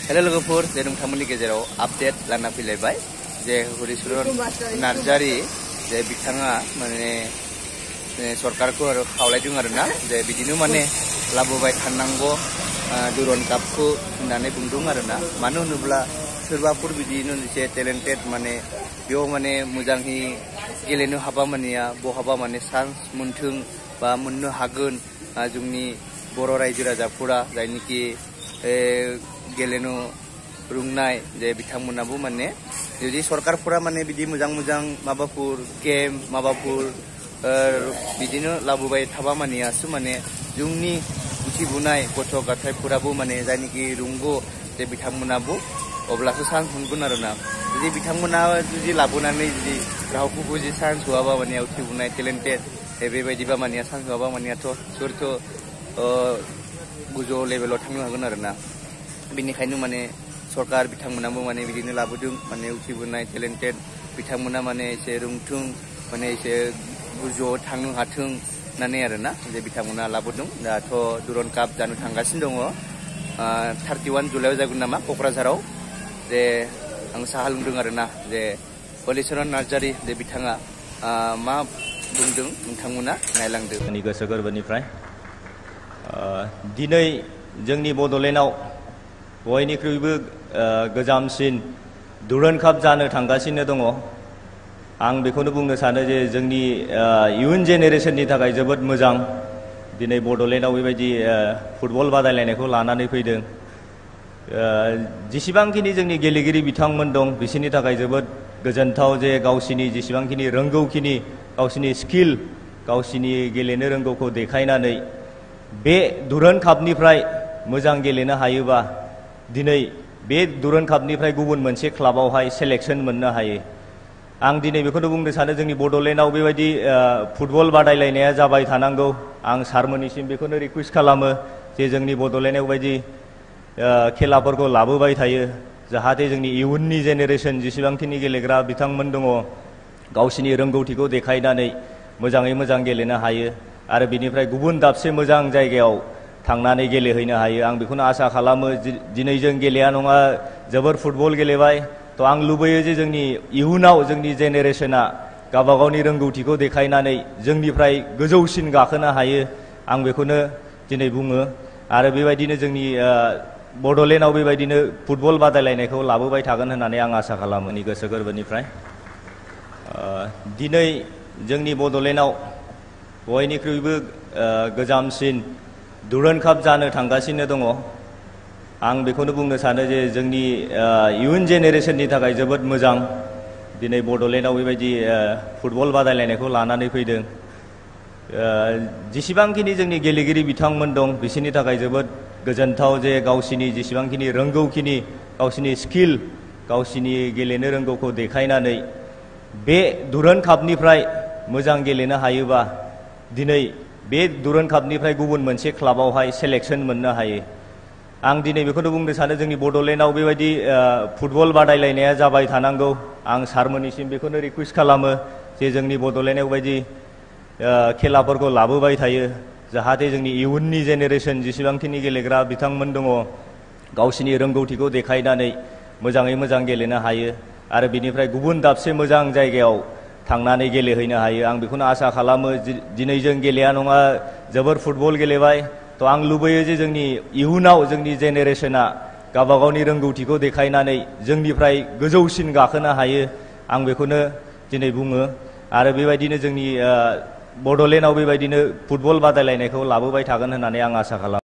hello लोगोफोर जे नोंथांमोननि गेजेराव आपडेट लाना फैलायबाय जे हरिचरन नार्जारी जे बिथाङा माने सरकारखौ आरो खावलायदों आरोना जे बिदिनो माने लाबोबाय थानांगौ दुरन कापखौ होननानै बुंदों आरोना मानो होनोब्ला सोरबाफोर बिदिनो जे टेलेन्टेड माने बेयाव माने मोजाङै गेलेनो हाबा मानिया बहाबा माने चान्स मोनथों बा मोननो हागोन जोंनि बर' रायजो राजाफोरा जायनिखि गेलेनो रोंनाय जे बिथांमोनाबो माने जुदि सरकारफोरा माने बिदि मोजां माबाफोर गेम माबाफोर बिदिनो लाबोबाय थाबा मानियासो माने जोंनि उथिबोनाय गथ' गथायफोराबो माने जायनिखि रोंगौ जे बिथांमोनाबो अब्लासो चान्स मोनगोन आरोना जुदि बिथांमोना जुदि लाबोनानै जुदि रावखौबो जुदि चान्स होआबा माने उथिबोनाय टेलेन्टेड बेबायदिबा मानिया चान्स होआबा मानियाथ' सोरथ' गोजौ लेभेलाव थांनो हागोन आरोना बेनिखायनो माने सरकार बिथांमोनाबो माने बिदिनो लाबोदों माने उथिबोनाय टेलेन्टेड बिथांमोना माने एसे रोंथों माने एसे गोजौआव थांनो हाथों होननानै आरोना जे बिथांमोना लाबोदों दाथ' दुरन काप जानो थांगासिनो दङ 31 जुलाइआव जागोन नामा क'क्राझाराव जे आं साहा लोंदों आरोना जे हलिचरन नार्जारी जे बिथाङा मा बुंदों नोंथांमोना नायलांदों आंनि गोसो गोरबोनिफ्राय दिनै जोंनि बड'लेण्डआव बयनिख्रुइबो गोजामसिन दुरन काप जानो थांगासिनो दङ आं बेखौनो बुंनो सानो जे जोंनि इयुन जेनेरेशननि थाखाय जोबोद मोजां दिनै बड'लेण्डआव बेबायदि फुटबल बादायलायनायखौ लानानै फैदों जेसेबांखिनि जोंनि गेलेगिरि बिथांमोन दं बिसोरनि थाखाय जोबोद गोजोनथाव जे गावसिनि जेसेबांखिनि रोंगौखिनि गावसिनि स्किल गावसिनि गेलेनो रोंगौखौ देखायनानै बे दुरन कापनिफ्राय मोजां गेलेनो हायोबा दिनै बे दुरन कापनिफ्राय गुबुन मोनसे क्लाबावहाय सेलेक्शन मोननो हायो आं दिनै बेखौनो बुंनो सानो जोंनि बड'लेण्डआव बेबायदि फुटबल बादायलायनाया जाबाय थानांगौ आं सारमोननिसिम बेखौनो रिकुवेस्ट खालामो जे जोंनि बड'लेण्डआव बायदि खेलाफोरखौ लाबोबाय थायो जाहाथे जोंनि इयुननि जेनेरेशन जेसेबांखिनि गेलेग्रा बिथांमोन दङ गावसिनि रोंगौथिखौ देखायनानै मोजाङै मोजां गेलेनो हायो आरो बिनिफ्राय गुबुन दाबसे मोजां जायगायाव थांनानै गेलेहैनो हायो आं बेखौनो आसा खालामो दिनै जों गेलेया नङा जोबोर फुटबल गेलेबाय थ' आं लुबैयो जे जोंनि इयुनाव जोंनि जेनेरेशना गावबा गावनि रोंगौथिखौ देखायनानै जोंनिफ्राय गोजौसिन गाखोनो हायो आं बेखौनो दिनै बुङो आरो बेबायदिनो जोंनि बड'लेण्डआव बेबायदिनो फुटबल बादायलायनायखौ लाबोबाय थागोन होननानै आं आसा खालामो आंनि गोसो गोरबोनिफ्राय दिनै जोंनि बड'लेण्डआव बयनिख्रुइबो गोजामसिन दुरन काप जानो थांगासिनो दङ आं बेखौनो बुंनो सानो जे जोंनि इयुन जेनेरेशननि थाखाय जोबोद मोजां दिनै बड'लेण्डआव बेबायदि फुटबल बादायलायनायखौ लानानै फैदों जेसेबांखिनि जोंनि गेलेगिरि बिथांमोन दं बिसोरनि थाखाय जोबोद गोजोनथाव जे गावसिनि जेसेबांखिनि रोंगौखिनि गावसिनि स्किल गावसिनि गेलेनो रोंगौखौ देखायनानै बे दुरन कापनिफ्राय मोजां गेलेनो हायोबा दिनै बे दुरन कापनिफ्राय गुबुन मोनसे क्लाबावहाय सेलेक्शन मोननो हायो आं दिनै बेखौनो बुंनो सानो जोंनि बड'लेण्डआव बेबायदि फुटबल बादायलायनाया जाबाय थानांगौ आं सारमोननिसिम बेखौनो रिकुवेस्ट खालामो जे जोंनि बड'लेण्डआव बायदि खेलाफोरखौ लाबोबाय थायो जाहाथे जोंनि इयुननि जेनेरेशन जेसेबांखिनि गेलेग्रा बिथांमोन दङ गावसिनि रोंगौथिखौ देखायनानै मोजाङै मोजां गेलेनो हायो आरो बिनिफ्राय गुबुन दाबसे मोजां जायगायाव थांनानै गेलेहैनो हायो आं बेखौनो आसा खालामो दिनै जों गेलेया नङा जोबोर फुटबल गेलेबाय थ' आं लुबैयो जे जोंनि इयुनाव जोंनि जेनेरेशना गावबा गावनि रोंगौथिखौ देखायनानै जोंनिफ्राय गोजौसिन गाखोनो हायो आं बेखौनो दिनै बुङो आरो बेबायदिनो जोंनि बड'लेण्डआव बेबायदिनो फुटबल बादायलायनायखौ लाबोबाय थागोन होननानै आं आसा खालामो